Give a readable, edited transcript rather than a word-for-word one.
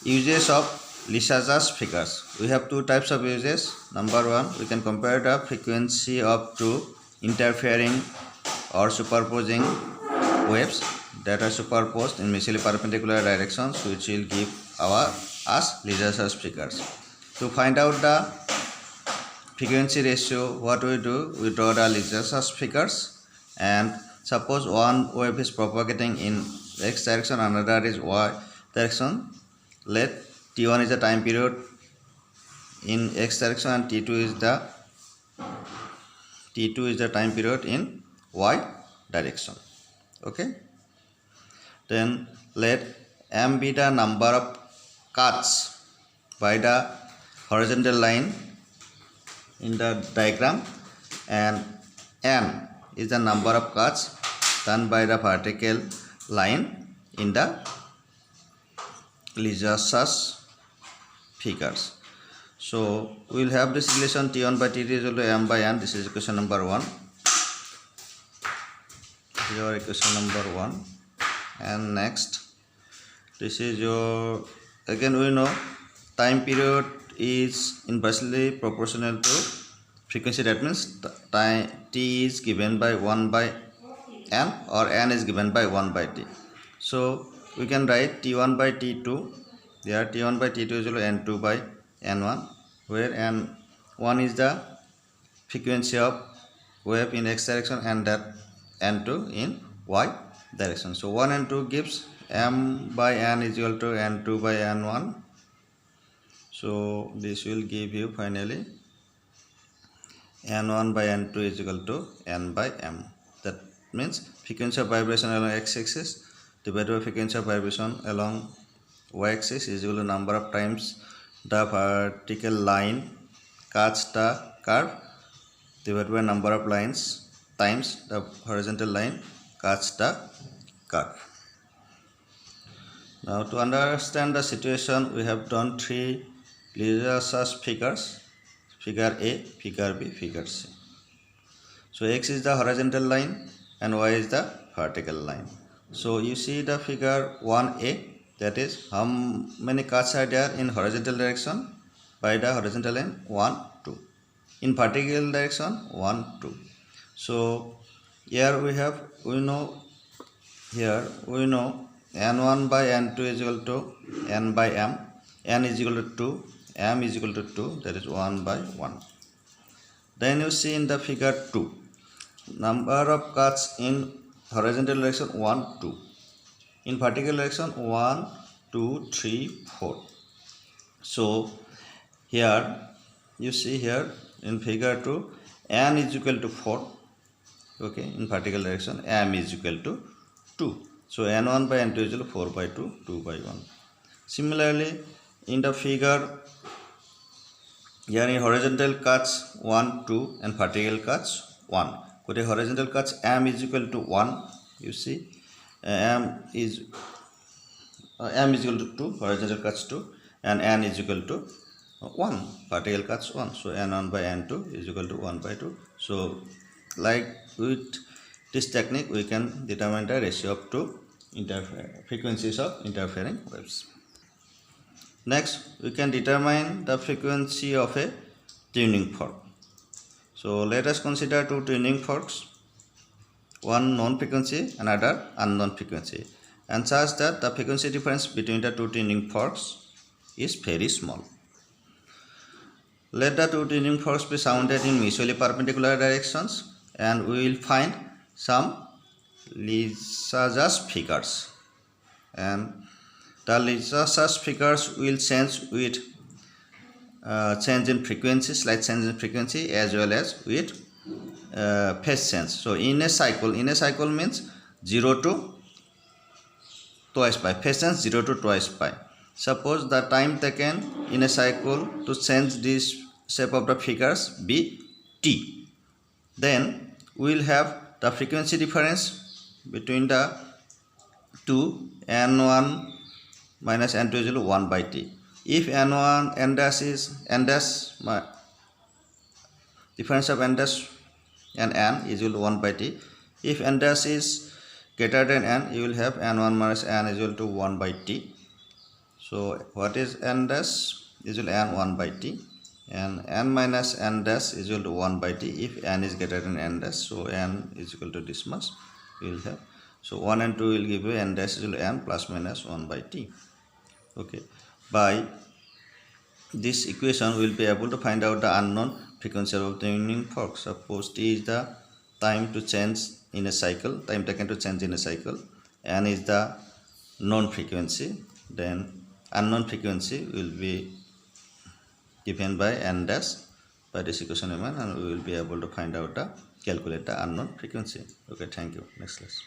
Uses of Lissajous figures. We have two types of uses. Number one, we can compare the frequency of two interfering or superposing waves that are superposed in mutually perpendicular directions, which will give us Lissajous figures. To find out the frequency ratio, what we do, we draw the Lissajous figures, and suppose one wave is propagating in x direction, another is y direction. Let t1 is the time period in x direction and t2 is the time period in y direction. Okay, then let m be the number of cuts by the horizontal line in the diagram, and n is the number of cuts done by the vertical line in the Lissajous figures. So we will have this relation T1 by T2 is equal to m by n. This is equation number 1. This is your equation number 1. And next, this is your, again we know time period is inversely proportional to frequency. That means time t is given by 1 by n, or n is given by 1 by t. So we can write T1 by T2. There T1 by T2 is equal to N2 by N1, where N1 is the frequency of wave in x direction and that N2 in y direction. So 1 and 2 gives m by n is equal to N2 by N1. So this will give you finally N1 by N2 is equal to n by m. That means frequency of vibration along x-axis divided by frequency of vibration along y-axis is equal to number of times the vertical line cuts the curve divided by number of lines times the horizontal line cuts the curve. Now to understand the situation, we have done three Lissajous figures: figure A, figure B, figure C. So x is the horizontal line and y is the vertical line. So you see the figure 1a, that is how many cuts are there in horizontal direction by the horizontal line 1, 2. In vertical direction 1, 2. So here we know n1 by n2 is equal to n by m, n is equal to 2, m is equal to 2, that is 1 by 1. Then you see in the figure 2, number of cuts in horizontal direction 1, 2. In vertical direction 1, 2, 3, 4. So here you see here in figure 2, n is equal to 4. Okay, in vertical direction m is equal to 2. So n1 by n2 is equal to 4 by 2, 2 by 1. Similarly, in the figure, here in horizontal cuts 1, 2 and vertical cuts 1. With a horizontal cuts m is equal to 1. You see m is equal to 2, horizontal cuts 2, and n is equal to 1, vertical cuts 1. So n1 by n2 is equal to 1 by 2. So like with this technique, we can determine the ratio of two frequencies of interfering waves. Next, we can determine the frequency of a tuning fork. So let us consider two tuning forks, one known frequency, another unknown frequency, and such that the frequency difference between the two tuning forks is very small. Let the two tuning forks be sounded in mutually perpendicular directions, and we will find some Lissajous figures, and the Lissajous figures will change with change in frequency, slight change in frequency, as well as with phase change. So in a cycle means 0 to twice pi, phase change 0 to twice pi. Suppose the time taken in a cycle to change this shape of the figures be t, then we will have the frequency difference between the two, n1 minus n2 is equal to 1 by t. If n1 n dash is n dash, difference of n dash and n is equal to 1 by t. If n dash is greater than n, you will have n1 minus n is equal to 1 by t. So what is n dash? Is equal to n 1 by t, and n minus n dash is equal to 1 by t if n is greater than n dash. So n is equal to this much we will have. So 1 and 2 will give you n dash is equal to n plus minus 1 by t. Okay, by this equation we will be able to find out the unknown frequency of the tuning fork. Suppose t is the time to change in a cycle, time taken to change in a cycle, n is the known frequency, then unknown frequency will be given by n dash by this equation and we will be able to find out the calculate the unknown frequency. Okay, thank you. Next class.